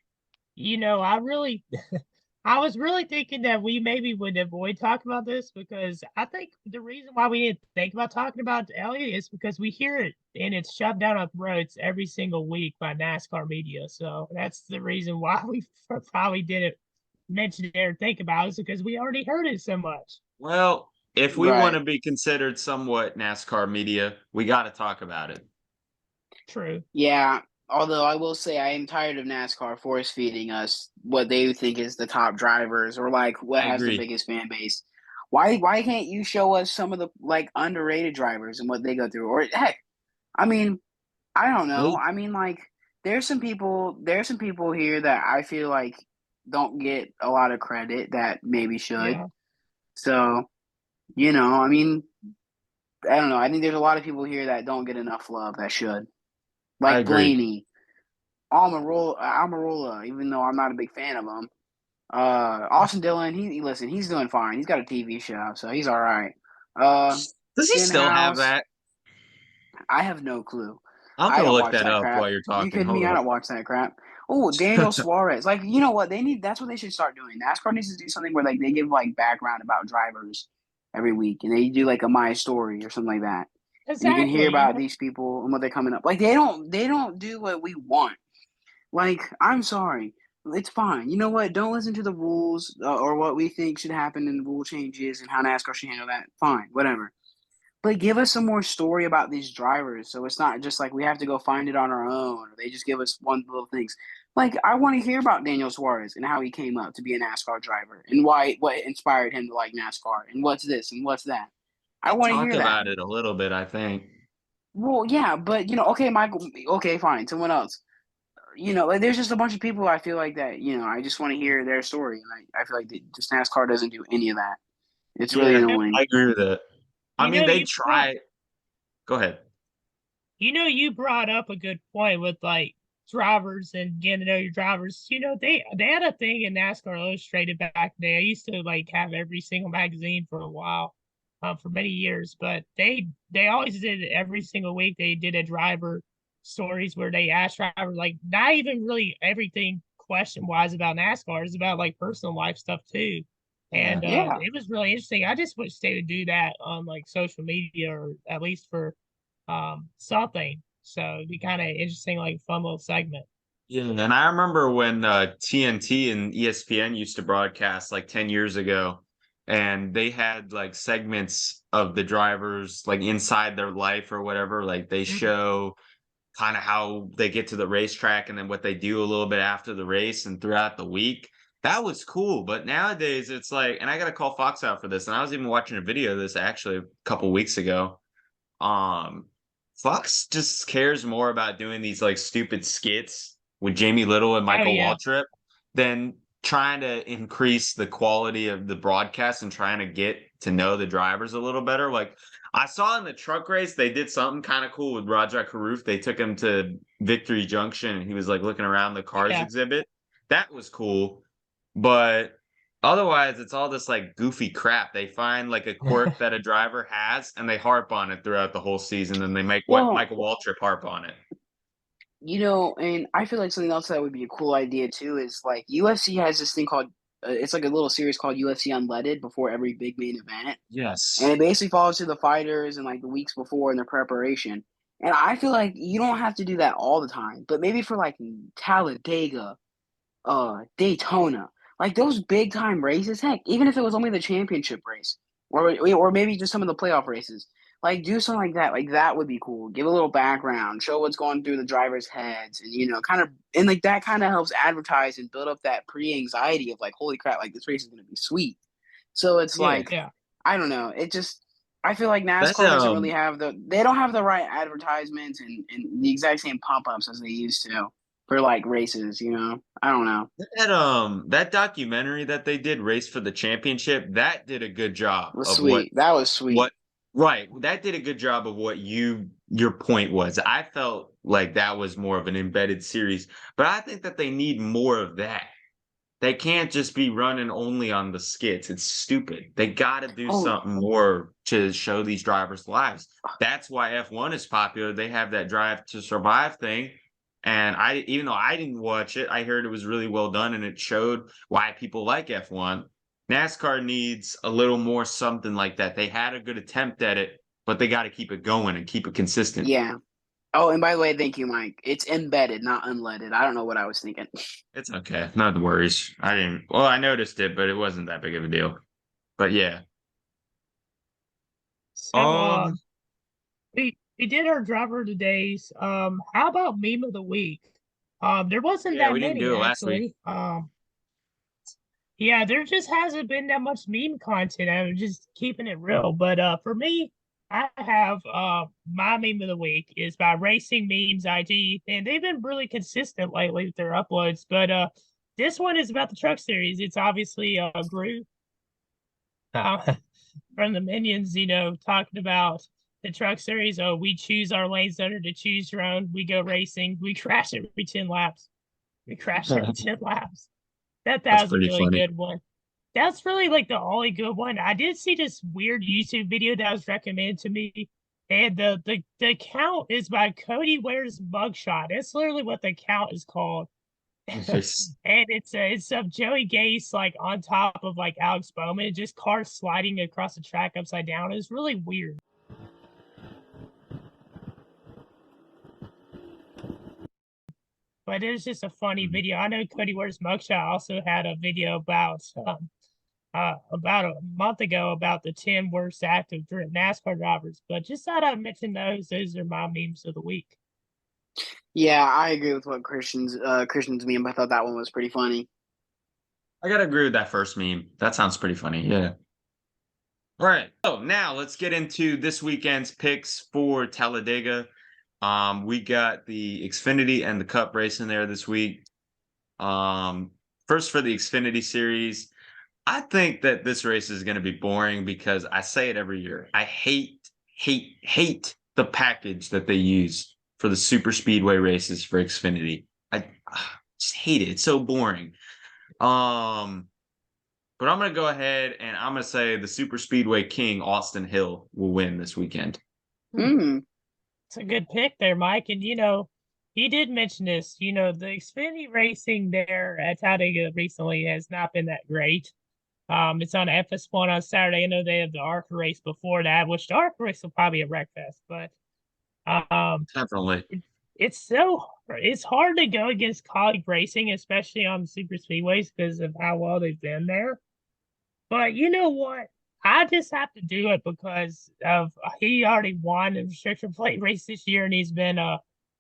I was really thinking that we maybe would avoid talking about this because I think the reason why we didn't think about talking about Elliott is because we hear it and it's shoved down our throats every single week by NASCAR media. So that's the reason why we probably didn't mention it or think about it, is because we already heard it so much. Well, if we want to be considered somewhat NASCAR media, we got to talk about it. True. Yeah. Although I will say I am tired of NASCAR force feeding us what they think is the top drivers or what has the biggest fan base. Why can't you show us some of the underrated drivers and what they go through? Or heck, I mean, I don't know. I mean, there's some people here that I feel like don't get a lot of credit that maybe should. Yeah. So, I mean, I don't know. I think there's a lot of people here that don't get enough love that should. I Like agree. Blaney, Almirola, even though I'm not a big fan of him. Austin Dillon, listen, he's doing fine. He's got a TV show, so he's all right. Does he still have Stenhouse, that? I have no clue. I'm I gonna don't look watch that that up crap. while you're You talking. kidding me? Hold I up. don't watch that crap. Oh, Daniel Suarez. Like, you know what? That's what they should start doing. NASCAR needs to do something where like they give like background about drivers every week, and they do like a My Story or something like that. And you can hear about these people and what they're coming up. Like they don't do what we want. Like, I'm sorry. It's fine. You know what? Don't listen to the rules or what we think should happen in the rule changes and how NASCAR should handle that. Fine, whatever. But give us some more story about these drivers, so it's not just like we have to go find it on our own, or they just give us one little things. Like I want to hear about Daniel Suarez and how he came up to be a NASCAR driver and what inspired him to like NASCAR and what's this and what's that. I They want to talk hear that. about it a little bit, I think. Well, yeah, but okay, Michael. Okay, fine. Someone else. Like there's just a bunch of people I feel like that. I just want to hear their story, and I feel like just NASCAR doesn't do any of that. It's really Yeah, annoying. I agree with it. I mean, they try. Go ahead. You brought up a good point with like drivers and getting to know your drivers. They had a thing in NASCAR Illustrated back in the day. I used to like have every single magazine for a while, for many years. But they always did it every single week. They did a driver stories where they asked drivers like not even really everything question wise about NASCAR. It's about like personal life stuff too. And Yeah. it was really interesting. I just wish they would do that on like social media or at least for something. So it'd be kind of interesting, like fun little segment. Yeah, and I remember when TNT and ESPN used to broadcast like 10 years ago, and they had like segments of the drivers like inside their life or whatever. Like they show kind of how they get to the racetrack and then what they do a little bit after the race and throughout the week. That was cool. But nowadays it's like, and I got to call Fox out for this. And I was even watching a video of this actually a couple weeks ago. Fox just cares more about doing these like stupid skits with Jamie Little and Michael Waltrip than trying to increase the quality of the broadcast and trying to get to know the drivers a little better. Like I saw in the truck race, they did something kind of cool with Rajat Karuf. They took him to Victory Junction and he was like looking around the cars exhibit. That was cool. But otherwise, it's all this like goofy crap. They find like a quirk that a driver has and they harp on it throughout the whole season and they make Michael Waltrip harp on it. And I feel like something else that would be a cool idea too is like UFC has this thing called it's like a little series called UFC Unleaded before every big main event. Yes. And it basically follows to the fighters and like the weeks before in their preparation. And I feel like you don't have to do that all the time, but maybe for like Talladega, Daytona, like those big time races, heck, even if it was only the championship race or maybe just some of the playoff races, like do something like that. Like that would be cool. Give a little background, show what's going through the drivers' heads, and kind of and like that kind of helps advertise and build up that pre-anxiety of like, holy crap, like this race is gonna be sweet. So it's I don't know. I feel like NASCAR doesn't really have they don't have the right advertisements and the exact same pump ups as they used to for like races, I don't know. That documentary that they did, Race for the Championship, that did a good job of sweet. That was sweet. Right. That did a good job of what your point was. I felt like that was more of an embedded series, but I think that they need more of that. They can't just be running only on the skits. It's stupid. They got to do something more to show these drivers' lives. That's why F1 is popular. They have that Drive to Survive thing. And even though I didn't watch it, I heard it was really well done and it showed why people like F1. NASCAR needs a little more something like that. They had a good attempt at it, but they got to keep it going and keep it consistent. Yeah. Oh, and by the way, thank you, Mike. It's embedded, not unleaded. I don't know what I was thinking. It's okay. Not worries. I noticed it, but it wasn't that big of a deal. But yeah. So, we did our driver of the days. How about meme of the week? There wasn't that we many didn't do it last actually. week. Yeah, there just hasn't been that much meme content. I'm just keeping it real. But for me, I have my meme of the week is by Racing Memes IG, and they've been really consistent lately with their uploads. But this one is about the truck series. It's obviously Gru from the Minions, talking about the truck series. Oh, we choose our lanes better to choose your own. We go racing. We crash every 10 laps. We crash every 10 laps. That That's was a pretty really funny. good one. That's really like the only good one. I did see this weird YouTube video that was recommended to me. And the account is by Cody Ware's Mugshot. That's literally what the account is called. Nice. And it's of Joey Gase like on top of like Alex Bowman, just cars sliding across the track upside down. It's really weird. But it was just a funny video. I know Cody Ware's Mugshot also had a video about a month ago about the 10 worst active NASCAR drivers. But just thought I'd mention those. Those are my memes of the week. Yeah, I agree with what Christian's meme. I thought that one was pretty funny. I gotta agree with that first meme. That sounds pretty funny. Yeah. All right. So now let's get into this weekend's picks for Talladega. We got the Xfinity and the Cup race in there this week. First for the Xfinity series, I think that this race is going to be boring because I say it every year. I hate the package that they use for the super speedway races for Xfinity. I just hate it. It's so boring. But I'm going to go ahead and I'm going to say the super speedway king, Austin Hill, will win this weekend. It's a good pick there, Mike. And, he did mention this. The Xfinity racing there at Talladega recently has not been that great. It's on FS1 on Saturday. I know they have the ARCA race before that, which the ARCA race will probably be a wreck fest. But definitely, it's hard to go against colleague racing, especially on the super speedways because of how well they've been there. But you know what? I just have to do it because he already won the restrictor plate race this year, and he's been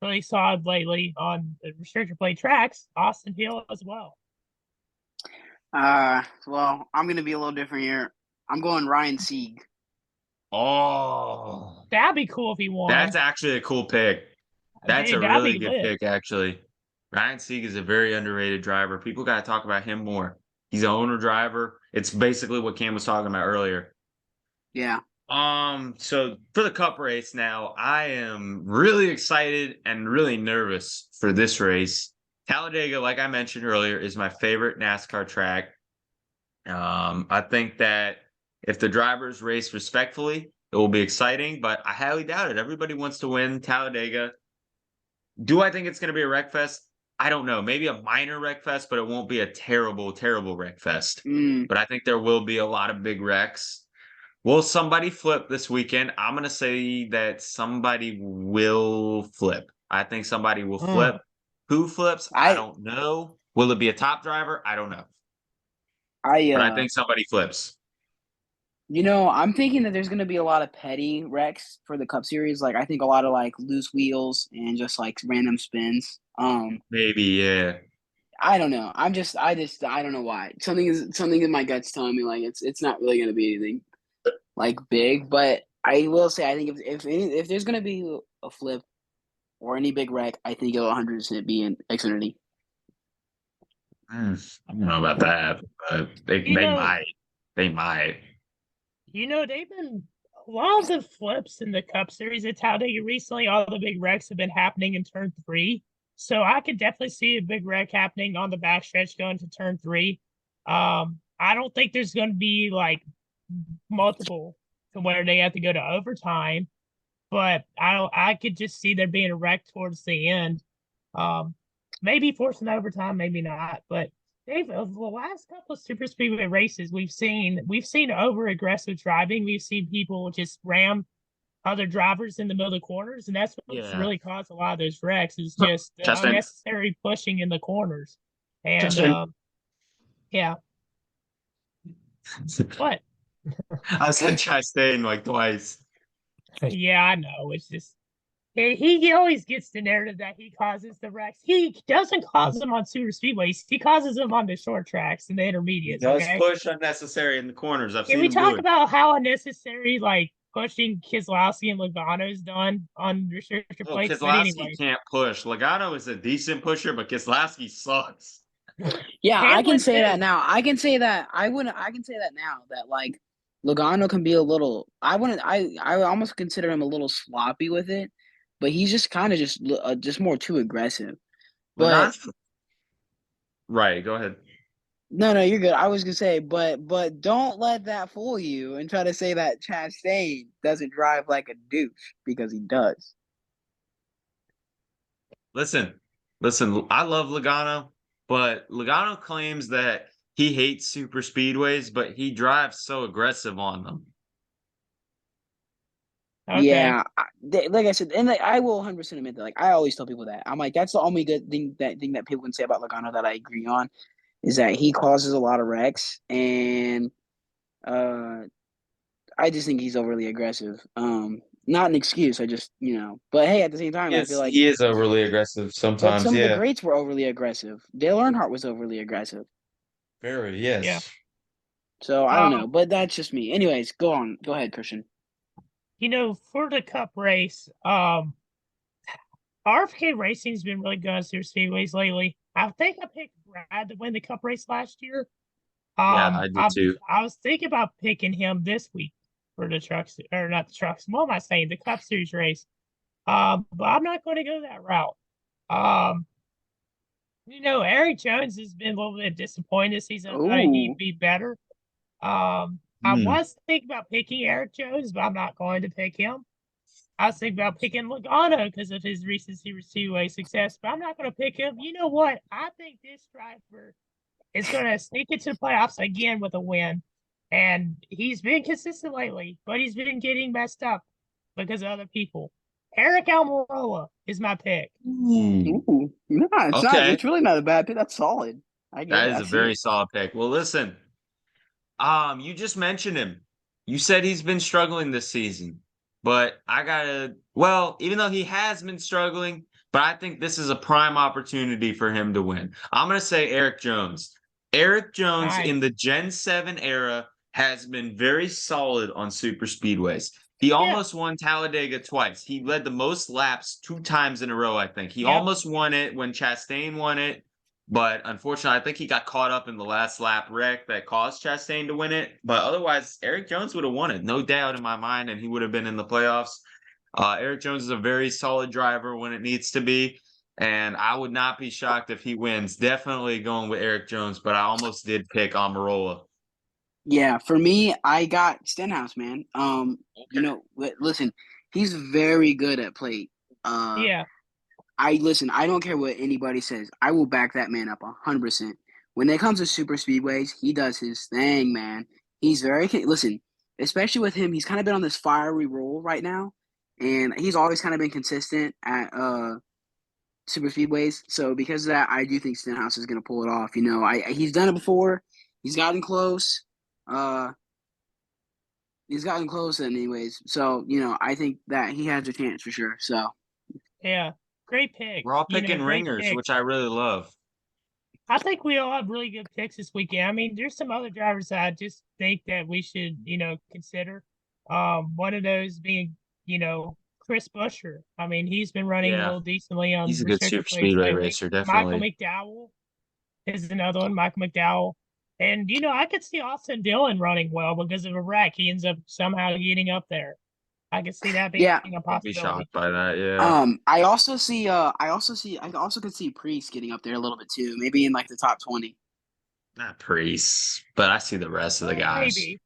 really solid lately on the restrictor plate tracks. Austin Hill as well. Well, I'm gonna be a little different here. I'm going Ryan Sieg. Oh, that'd be cool if he won. That's actually a cool pick. That's a really good pick, actually. Ryan Sieg is a very underrated driver. People got to talk about him more. He's an owner driver. It's basically what Cam was talking about earlier. Yeah. So for the Cup race now, I am really excited and really nervous for this race. Talladega, like I mentioned earlier, is my favorite NASCAR track. I think that if the drivers race respectfully, it will be exciting, but I highly doubt it. Everybody wants to win Talladega. Do I think it's going to be a wreck fest? I don't know. Maybe a minor wreck fest, but it won't be a terrible, terrible wreck fest. But I think there will be a lot of big wrecks. Will somebody flip this weekend? I'm going to say that somebody will flip. I think somebody will flip. Who flips? I don't know. Will it be a top driver? I don't know. But I think somebody flips. I'm thinking that there's going to be a lot of petty wrecks for the Cup Series. Like, I think a lot of, like, loose wheels and just, like, random spins. Maybe, yeah. I don't know. I don't know why. Something in my gut's telling me, like, it's not really going to be anything, like, big. But I will say, I think if there's going to be a flip or any big wreck, I think it'll 100% be in Xfinity. I don't know about that, but they might. They might. They've been a lot of the flips in the Cup Series at Talladega recently. All the big wrecks have been happening in Turn 3. So I could definitely see a big wreck happening on the backstretch going to Turn 3. I don't think there's going to be, like, multiple to where they have to go to overtime. But I could just see there being a wreck towards the end. Maybe forcing overtime, maybe not. But Dave, of the last couple of super speedway races we've seen over aggressive driving. We've seen people just ram other drivers in the middle of the corners, and that's what's really caused a lot of those wrecks. Is just unnecessary pushing in the corners. And yeah. What? I said Chastain like twice. Yeah, I know. It's just he always gets the narrative that he causes the wrecks. He doesn't cause them on super speedways. He causes them on the short tracks and the intermediates. He does push unnecessary in the corners. Can we talk about how unnecessary, like, pushing Keselowski and Logano's done on restrictor plates? Keselowski can't push. Logano is a decent pusher, but Keselowski sucks. Yeah, I can say that now. I can say that. I can say that now. That, like, Logano can be a little. I almost consider him a little sloppy with it, but he's just kind of just more too aggressive. But Logano, right? Go ahead. no, you're good. I was gonna say, but don't let that fool you and try to say that Chastain doesn't drive like a douche, because he does. Listen. I love Logano, but Logano claims that he hates super speedways, but he drives so aggressive on them. Okay. Yeah, like I said, and I will 100% admit that. Like, I always tell people that I'm like, that's the only good thing that people can say about Logano that I agree on, is that he causes a lot of wrecks, and I just think he's overly aggressive. Not an excuse. I just, but hey, at the same time, I feel like, He is overly aggressive but sometimes. some of the Yeah, greats were overly aggressive. Dale Earnhardt was overly aggressive. very. Yeah. Yes. So I don't know, but that's just me. Anyways, go ahead, Christian. For the Cup race, RFK Racing's been really good on super speedways lately. I think I picked Brad to win the Cup race last year. Yeah, I did too. I was thinking about picking him this week for the trucks, or not the trucks. What am I saying? The Cup Series race. But I'm not going to go that route. Um, Eric Jones has been a little bit disappointed this season. I thought he'd be better. I was thinking about picking Eric Jones, but I'm not going to pick him. I was thinking about picking Logano because of his recent Speedway success, but I'm not going to pick him. You know what? I think this driver is going to sneak into the playoffs again with a win. And he's been consistent lately, but he's been getting messed up because of other people. Eric Almirola is my pick. Ooh. No, it's not. Okay. It's really not a bad pick. That's solid. I get That it. is I a see very it. solid pick. Well, listen, you just mentioned him. You said he's been struggling this season, but even though he has been struggling, but I think this is a prime opportunity for him to win. I'm going to say Eric Jones. Eric Jones in the Gen 7 era has been very solid on super speedways. He almost won Talladega twice. He led the most laps 2 times in a row, I think. He almost won it when Chastain won it. But unfortunately, I think he got caught up in the last lap wreck that caused Chastain to win it. But otherwise, Eric Jones would have won it, no doubt in my mind, and he would have been in the playoffs. Eric Jones is a very solid driver when it needs to be, and I would not be shocked if he wins. Definitely going with Eric Jones, but I almost did pick Almirola. Yeah, for me, I got Stenhouse, man. Listen, he's very good at plate. I don't care what anybody says. I will back that man up 100%. When it comes to super speedways, he does his thing, man. He's listen, especially with him, he's kind of been on this fiery roll right now, and he's always kind of been consistent at super speedways. So because of that, I do think Stenhouse is going to pull it off. He's done it before. He's gotten close. Anyways. So, I think that he has a chance for sure. So, yeah, great pick. We're all picking ringers, which I really love. I think we all have really good picks this weekend. I mean, there's some other drivers that I just think that we should, consider. One of those being, Chris Buescher. I mean, he's been running a little decently on he's a good super speedway racer, definitely. Michael McDowell is another one, Michael McDowell. And, I could see Austin Dillon running well because of a wreck. He ends up somehow getting up there. I could see that being a possibility. Be shocked by that, yeah. I also could see Priest getting up there a little bit too, maybe in like the top 20. Not Priest, but I see the rest of the guys. Maybe.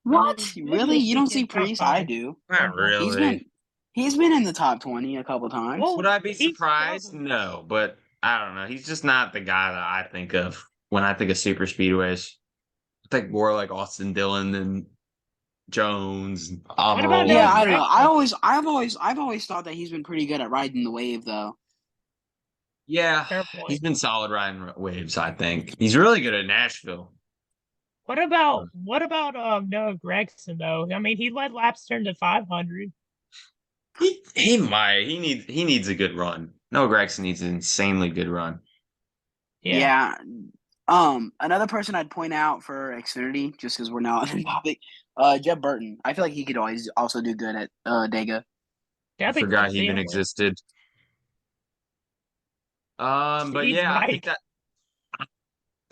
What? Really? You don't see Priest? I do. Not really. He's been in the top 20 a couple times. Well, would I be surprised? No, but I don't know. He's just not the guy that I think of when I think of super speedways. I think more like Austin Dillon and Jones. Yeah, I don't know. I've always thought that he's been pretty good at riding the wave, though. Yeah, he's been solid riding waves. I think he's really good at Nashville. What about Noah Gragson though? I mean, he led laps turn to 500. He needs a good run. Noah Gragson needs an insanely good run. Yeah. Another person I'd point out for Xfinity, just because we're now on the topic, Jeb Burton. I feel like he could always also do good at Dega. I forgot he even existed. But yeah, I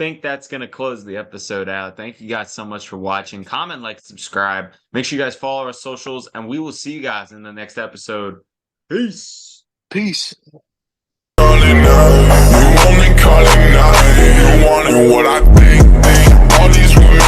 think that's going to close the episode out. Thank you guys so much for watching. Comment, like, subscribe. Make sure you guys follow our socials, and we will see you guys in the next episode. Peace. Peace. Calling out, you only calling out. You wanted what I think. All these women